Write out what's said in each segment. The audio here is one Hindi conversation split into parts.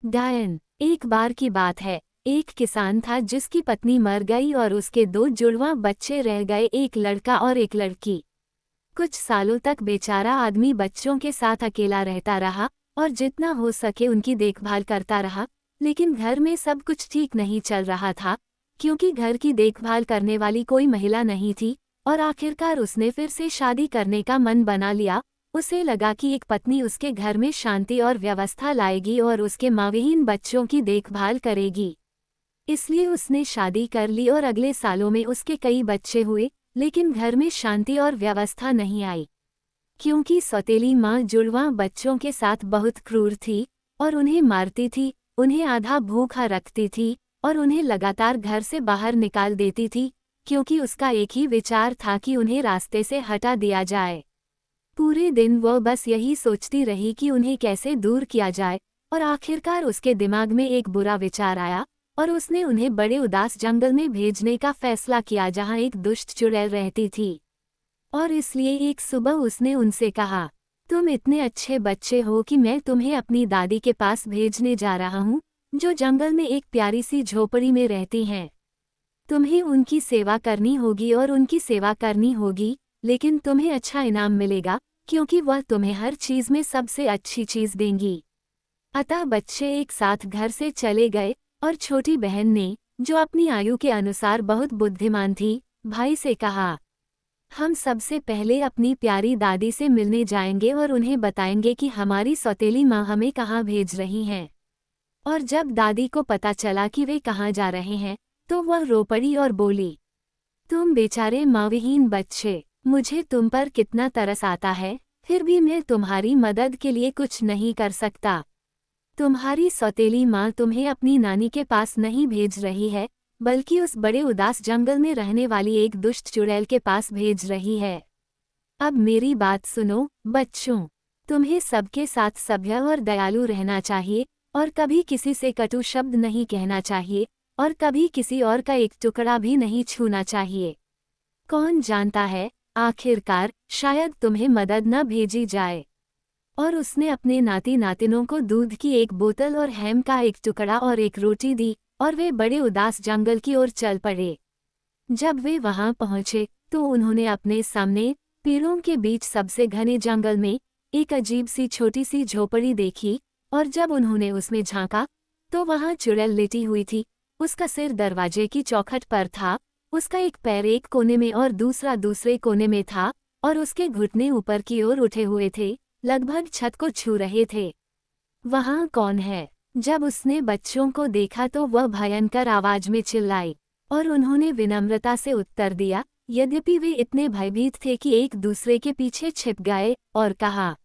गायन। एक बार की बात है, एक किसान था जिसकी पत्नी मर गई और उसके दो जुड़वां बच्चे रह गए, एक लड़का और एक लड़की। कुछ सालों तक बेचारा आदमी बच्चों के साथ अकेला रहता रहा और जितना हो सके उनकी देखभाल करता रहा। लेकिन घर में सब कुछ ठीक नहीं चल रहा था, क्योंकि घर की देखभाल करने वाली कोई महिला नहीं थी। और आखिरकार उसने फिर से शादी करने का मन बना लिया। उसे लगा कि एक पत्नी उसके घर में शांति और व्यवस्था लाएगी और उसके माँविहीन बच्चों की देखभाल करेगी। इसलिए उसने शादी कर ली और अगले सालों में उसके कई बच्चे हुए, लेकिन घर में शांति और व्यवस्था नहीं आई, क्योंकि सौतेली माँ जुड़वां बच्चों के साथ बहुत क्रूर थी और उन्हें मारती थी, उन्हें आधा भूखा रखती थी और उन्हें लगातार घर से बाहर निकाल देती थी, क्योंकि उसका एक ही विचार था कि उन्हें रास्ते से हटा दिया जाए। पूरे दिन वह बस यही सोचती रही कि उन्हें कैसे दूर किया जाए, और आखिरकार उसके दिमाग में एक बुरा विचार आया और उसने उन्हें बड़े उदास जंगल में भेजने का फैसला किया, जहां एक दुष्ट चुड़ैल रहती थी। और इसलिए एक सुबह उसने उनसे कहा, तुम इतने अच्छे बच्चे हो कि मैं तुम्हें अपनी दादी के पास भेजने जा रहा हूँ, जो जंगल में एक प्यारी सी झोपड़ी में रहती हैं। तुम्हें उनकी सेवा करनी होगी और उनकी सेवा करनी होगी, लेकिन तुम्हें अच्छा इनाम मिलेगा, क्योंकि वह तुम्हें हर चीज में सबसे अच्छी चीज देंगी। अतः बच्चे एक साथ घर से चले गए और छोटी बहन ने, जो अपनी आयु के अनुसार बहुत बुद्धिमान थी, भाई से कहा, हम सबसे पहले अपनी प्यारी दादी से मिलने जाएंगे और उन्हें बताएंगे कि हमारी सौतेली माँ हमें कहाँ भेज रही हैं। और जब दादी को पता चला कि वे कहाँ जा रहे हैं, तो वह रो पड़ी और बोली, तुम बेचारे माँविहीन बच्चे, मुझे तुम पर कितना तरस आता है, फिर भी मैं तुम्हारी मदद के लिए कुछ नहीं कर सकता। तुम्हारी सौतेली माँ तुम्हें अपनी नानी के पास नहीं भेज रही है, बल्कि उस बड़े उदास जंगल में रहने वाली एक दुष्ट चुड़ैल के पास भेज रही है। अब मेरी बात सुनो बच्चों, तुम्हें सबके साथ सभ्य और दयालु रहना चाहिए और कभी किसी से कटु शब्द नहीं कहना चाहिए और कभी किसी और का एक टुकड़ा भी नहीं छूना चाहिए। कौन जानता है, आखिरकार शायद तुम्हें मदद न भेजी जाए। और उसने अपने नाती नातिनों को दूध की एक बोतल और हैम का एक टुकड़ा और एक रोटी दी, और वे बड़े उदास जंगल की ओर चल पड़े। जब वे वहां पहुंचे तो उन्होंने अपने सामने पेड़ों के बीच सबसे घने जंगल में एक अजीब सी छोटी सी झोपड़ी देखी, और जब उन्होंने उसमें झांका तो वहां चुड़ैल लेटी हुई थी। उसका सिर दरवाजे की चौखट पर था, उसका एक पैर एक कोने में और दूसरा दूसरे कोने में था, और उसके घुटने ऊपर की ओर उठे हुए थे, लगभग छत को छू रहे थे। वहां कौन है? जब उसने बच्चों को देखा तो वह भयंकर आवाज में चिल्लाई, और उन्होंने विनम्रता से उत्तर दिया, यद्यपि वे इतने भयभीत थे कि एक दूसरे के पीछे छिप गए, और कहा,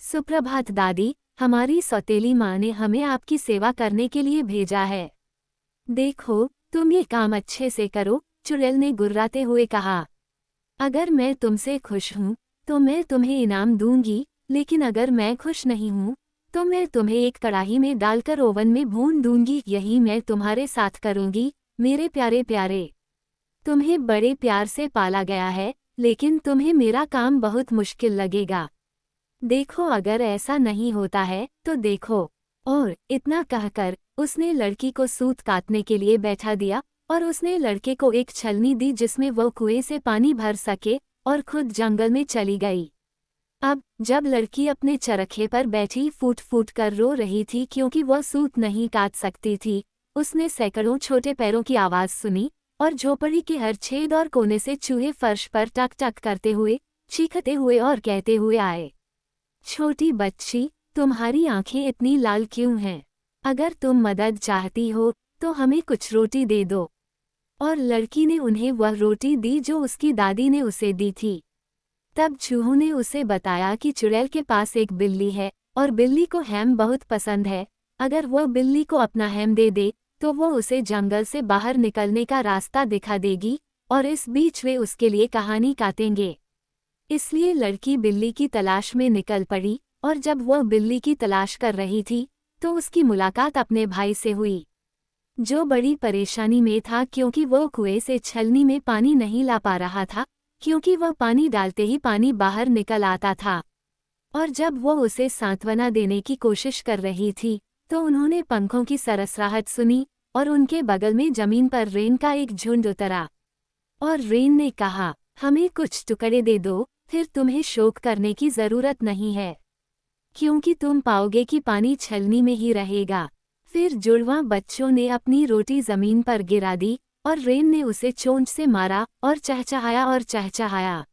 सुप्रभात दादी, हमारी सौतेली माँ ने हमें आपकी सेवा करने के लिए भेजा है। देखो, तुम ये काम अच्छे से करो, चुड़ैल ने गुर्राते हुए कहा। अगर मैं तुमसे खुश हूँ तो मैं तुम्हें इनाम दूंगी, लेकिन अगर मैं खुश नहीं हूँ तो मैं तुम्हें एक कड़ाही में डालकर ओवन में भून दूंगी। यही मैं तुम्हारे साथ करूंगी, मेरे प्यारे प्यारे। तुम्हें बड़े प्यार से पाला गया है, लेकिन तुम्हें मेरा काम बहुत मुश्किल लगेगा। देखो, अगर ऐसा नहीं होता है तो देखो। और इतना कहकर उसने लड़की को सूत काटने के लिए बैठा दिया, और उसने लड़के को एक छलनी दी जिसमें वो कुएं से पानी भर सके, और खुद जंगल में चली गई। अब जब लड़की अपने चरखे पर बैठी फूट फूट कर रो रही थी क्योंकि वह सूत नहीं काट सकती थी, उसने सैकड़ों छोटे पैरों की आवाज सुनी, और झोपड़ी के हर छेद और कोने से चूहे फर्श पर टक टक करते हुए, चीखते हुए और कहते हुए आए, छोटी बच्ची, तुम्हारी आंखें इतनी लाल क्यों हैं? अगर तुम मदद चाहती हो तो हमें कुछ रोटी दे दो। और लड़की ने उन्हें वह रोटी दी जो उसकी दादी ने उसे दी थी। तब चूहों ने उसे बताया कि चुड़ैल के पास एक बिल्ली है और बिल्ली को हैम बहुत पसंद है। अगर वह बिल्ली को अपना हैम दे दे तो वो उसे जंगल से बाहर निकलने का रास्ता दिखा देगी, और इस बीच वे उसके लिए कहानी काटेंगे। इसलिए लड़की बिल्ली की तलाश में निकल पड़ी, और जब वह बिल्ली की तलाश कर रही थी तो उसकी मुलाकात अपने भाई से हुई, जो बड़ी परेशानी में था क्योंकि वह कुएं से छलनी में पानी नहीं ला पा रहा था, क्योंकि वह पानी डालते ही पानी बाहर निकल आता था। और जब वह उसे सांत्वना देने की कोशिश कर रही थी तो उन्होंने पंखों की सरसराहट सुनी और उनके बगल में जमीन पर रेन का एक झुंड उतरा। और रेन ने कहा, हमें कुछ टुकड़े दे दो, फिर तुम्हें शोक करने की जरूरत नहीं है, क्योंकि तुम पाओगे कि पानी छलनी में ही रहेगा। फिर जुड़वां बच्चों ने अपनी रोटी जमीन पर गिरा दी और रेन ने उसे चोंच से मारा और चहचहाया और चहचहाया।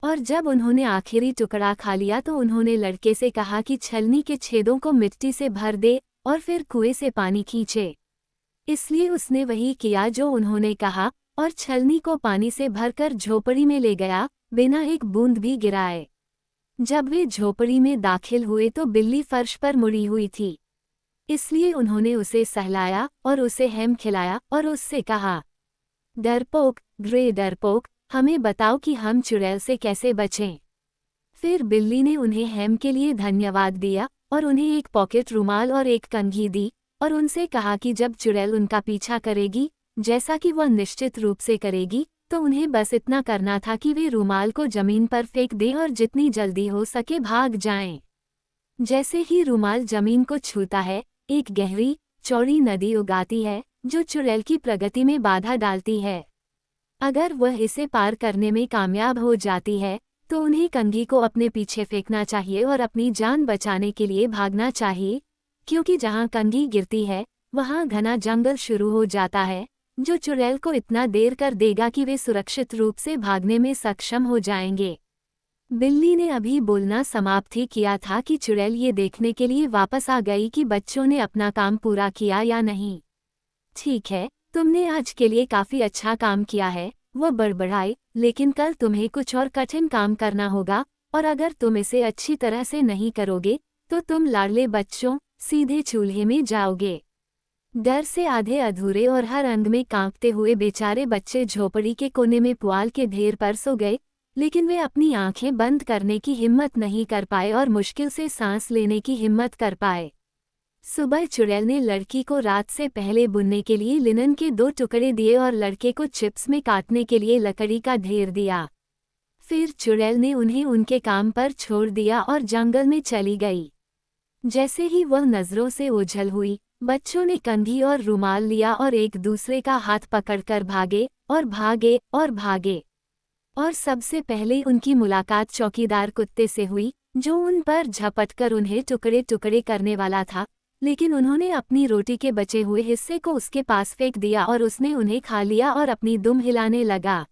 और जब उन्होंने आखिरी टुकड़ा खा लिया तो उन्होंने लड़के से कहा कि छलनी के छेदों को मिट्टी से भर दे और फिर कुएं से पानी खींचे। इसलिए उसने वही किया जो उन्होंने कहा और छलनी को पानी से भरकर झोपड़ी में ले गया, बिना एक बूंद भी गिराए। जब वे झोपड़ी में दाखिल हुए तो बिल्ली फर्श पर मुड़ी हुई थी। इसलिए उन्होंने उसे सहलाया और उसे हैम खिलाया और उससे कहा, डरपोक, ग्रे डरपोक, हमें बताओ कि हम चुड़ैल से कैसे बचें। फिर बिल्ली ने उन्हें हैम के लिए धन्यवाद दिया और उन्हें एक पॉकेट रुमाल और एक कंघी दी और उनसे कहा कि जब चुड़ैल उनका पीछा करेगी, जैसा कि वह निश्चित रूप से करेगी, तो उन्हें बस इतना करना था कि वे रुमाल को जमीन पर फेंक दें और जितनी जल्दी हो सके भाग जाएं। जैसे ही रुमाल जमीन को छूता है, एक गहरी, चौड़ी नदी उगाती है जो चुड़ैल की प्रगति में बाधा डालती है। अगर वह इसे पार करने में कामयाब हो जाती है तो उन्हें कंघी को अपने पीछे फेंकना चाहिए और अपनी जान बचाने के लिए भागना चाहिए, क्योंकि जहां कंघी गिरती है वहां घना जंगल शुरू हो जाता है जो चुड़ैल को इतना देर कर देगा कि वे सुरक्षित रूप से भागने में सक्षम हो जाएंगे। बिल्ली ने अभी बोलना समाप्त ही किया था कि चुड़ैल ये देखने के लिए वापस आ गई कि बच्चों ने अपना काम पूरा किया या नहीं। ठीक है, तुमने आज के लिए काफी अच्छा काम किया है, वह बड़बड़ाई, लेकिन कल तुम्हें कुछ और कठिन काम करना होगा और अगर तुम इसे अच्छी तरह से नहीं करोगे तो तुम लाडले बच्चों सीधे चूल्हे में जाओगे। डर से आधे अधूरे और हर अंग में कांपते हुए बेचारे बच्चे झोपड़ी के कोने में पुआल के ढेर पर सो गए, लेकिन वे अपनी आंखें बंद करने की हिम्मत नहीं कर पाए और मुश्किल से सांस लेने की हिम्मत कर पाए। सुबह चुड़ैल ने लड़की को रात से पहले बुनने के लिए लिनन के 2 टुकड़े दिए और लड़के को चिप्स में काटने के लिए लकड़ी का ढेर दिया। फिर चुड़ैल ने उन्हें उनके काम पर छोड़ दिया और जंगल में चली गई। जैसे ही वह नजरों से ओझल हुई, बच्चों ने कंघी और रुमाल लिया और एक दूसरे का हाथ पकड़कर भागे और भागे और भागे। और सबसे पहले उनकी मुलाकात चौकीदार कुत्ते से हुई, जो उन पर झपटकर उन्हें टुकड़े टुकड़े करने वाला था, लेकिन उन्होंने अपनी रोटी के बचे हुए हिस्से को उसके पास फेंक दिया और उसने उन्हें खा लिया और अपनी दुम हिलाने लगा।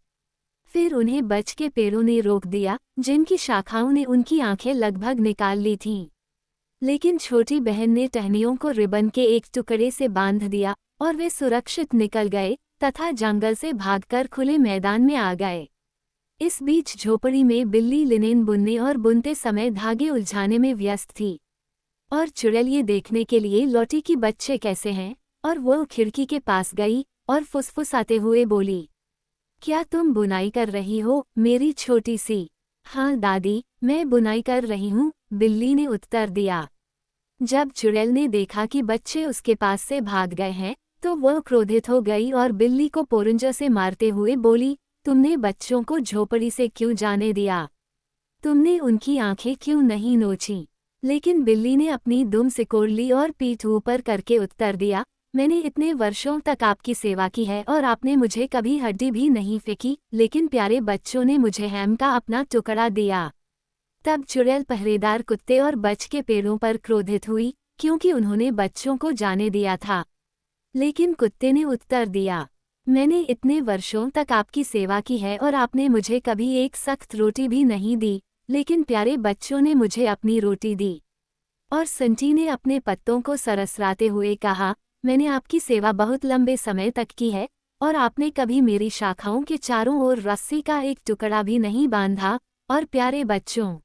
फिर उन्हें बच के पेड़ों ने रोक दिया, जिनकी शाखाओं ने उनकी आंखें लगभग निकाल ली थीं। लेकिन छोटी बहन ने टहनियों को रिबन के एक टुकड़े से बांध दिया और वे सुरक्षित निकल गए तथा जंगल से भागकर खुले मैदान में आ गए। इस बीच झोपड़ी में बिल्ली लिनेन बुनने और बुनते समय धागे उलझाने में व्यस्त थी और चुड़ैल ये देखने के लिए लौटी कि बच्चे कैसे हैं, और वो खिड़की के पास गई और फुसफुसाते हुए बोली, क्या तुम बुनाई कर रही हो मेरी छोटी सी? हाँ दादी, मैं बुनाई कर रही हूँ, बिल्ली ने उत्तर दिया। जब चुड़ैल ने देखा कि बच्चे उसके पास से भाग गए हैं तो वह क्रोधित हो गई और बिल्ली को पोरंजा से मारते हुए बोली, तुमने बच्चों को झोपड़ी से क्यों जाने दिया? तुमने उनकी आंखें क्यों नहीं नोची? लेकिन बिल्ली ने अपनी दुम सिकोड़ ली और पीठ ऊपर करके उत्तर दिया, मैंने इतने वर्षों तक आपकी सेवा की है और आपने मुझे कभी हड्डी भी नहीं फेंकी, लेकिन प्यारे बच्चों ने मुझे हैम का अपना टुकड़ा दिया। तब चुड़ैल पहरेदार कुत्ते और बच के पेड़ों पर क्रोधित हुई, क्योंकि उन्होंने बच्चों को जाने दिया था। लेकिन कुत्ते ने उत्तर दिया, मैंने इतने वर्षों तक आपकी सेवा की है और आपने मुझे कभी एक सख्त रोटी भी नहीं दी, लेकिन प्यारे बच्चों ने मुझे अपनी रोटी दी। और संटी ने अपने पत्तों को सरसराते हुए कहा, मैंने आपकी सेवा बहुत लंबे समय तक की है और आपने कभी मेरी शाखाओं के चारों ओर रस्सी का एक टुकड़ा भी नहीं बांधा, और प्यारे बच्चों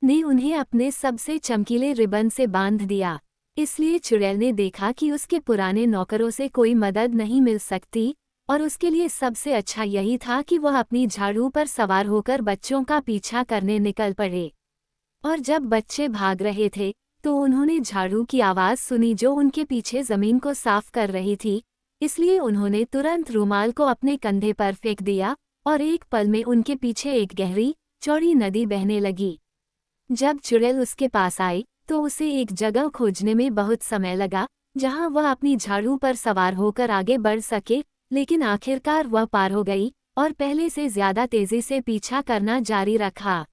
ने उन्हें अपने सबसे चमकीले रिबन से बांध दिया। इसलिए चुड़ैल ने देखा कि उसके पुराने नौकरों से कोई मदद नहीं मिल सकती और उसके लिए सबसे अच्छा यही था कि वह अपनी झाड़ू पर सवार होकर बच्चों का पीछा करने निकल पड़े। और जब बच्चे भाग रहे थे तो उन्होंने झाड़ू की आवाज़ सुनी जो उनके पीछे ज़मीन को साफ कर रही थी, इसलिए उन्होंने तुरंत रुमाल को अपने कंधे पर फेंक दिया और एक पल में उनके पीछे एक गहरी, चौड़ी नदी बहने लगी। जब चुड़ैल उसके पास आई तो उसे एक जगह खोजने में बहुत समय लगा जहां वह अपनी झाड़ू पर सवार होकर आगे बढ़ सके, लेकिन आखिरकार वह पार हो गई और पहले से ज्यादा तेजी से पीछा करना जारी रखा।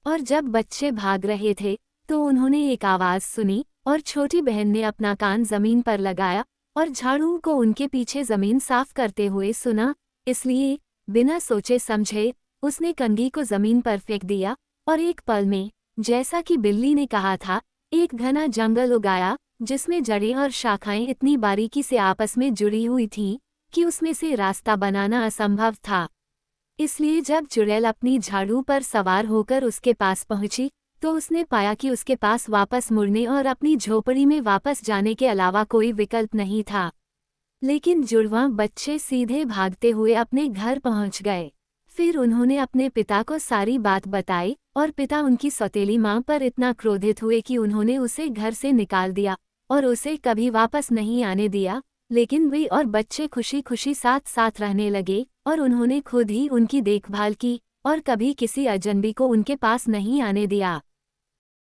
और जब बच्चे भाग रहे थे तो उन्होंने एक आवाज सुनी और छोटी बहन ने अपना कान जमीन पर लगाया और झाड़ू को उनके पीछे जमीन साफ करते हुए सुना। इसलिए बिना सोचे समझे उसने कंघी को जमीन पर फेंक दिया और एक पल में, जैसा कि बिल्ली ने कहा था, एक घना जंगल उगाया जिसमें जड़ें और शाखाएं इतनी बारीकी से आपस में जुड़ी हुई थीं कि उसमें से रास्ता बनाना असंभव था। इसलिए जब चुड़ैल अपनी झाड़ू पर सवार होकर उसके पास पहुंची तो उसने पाया कि उसके पास वापस मुड़ने और अपनी झोपड़ी में वापस जाने के अलावा कोई विकल्प नहीं था। लेकिन जुड़वां बच्चे सीधे भागते हुए अपने घर पहुंच गए। फिर उन्होंने अपने पिता को सारी बात बताई और पिता उनकी सौतेली मां पर इतना क्रोधित हुए कि उन्होंने उसे घर से निकाल दिया और उसे कभी वापस नहीं आने दिया। लेकिन वे और बच्चे खुशी खुशी साथ साथ रहने लगे और उन्होंने खुद ही उनकी देखभाल की और कभी किसी अजनबी को उनके पास नहीं आने दिया।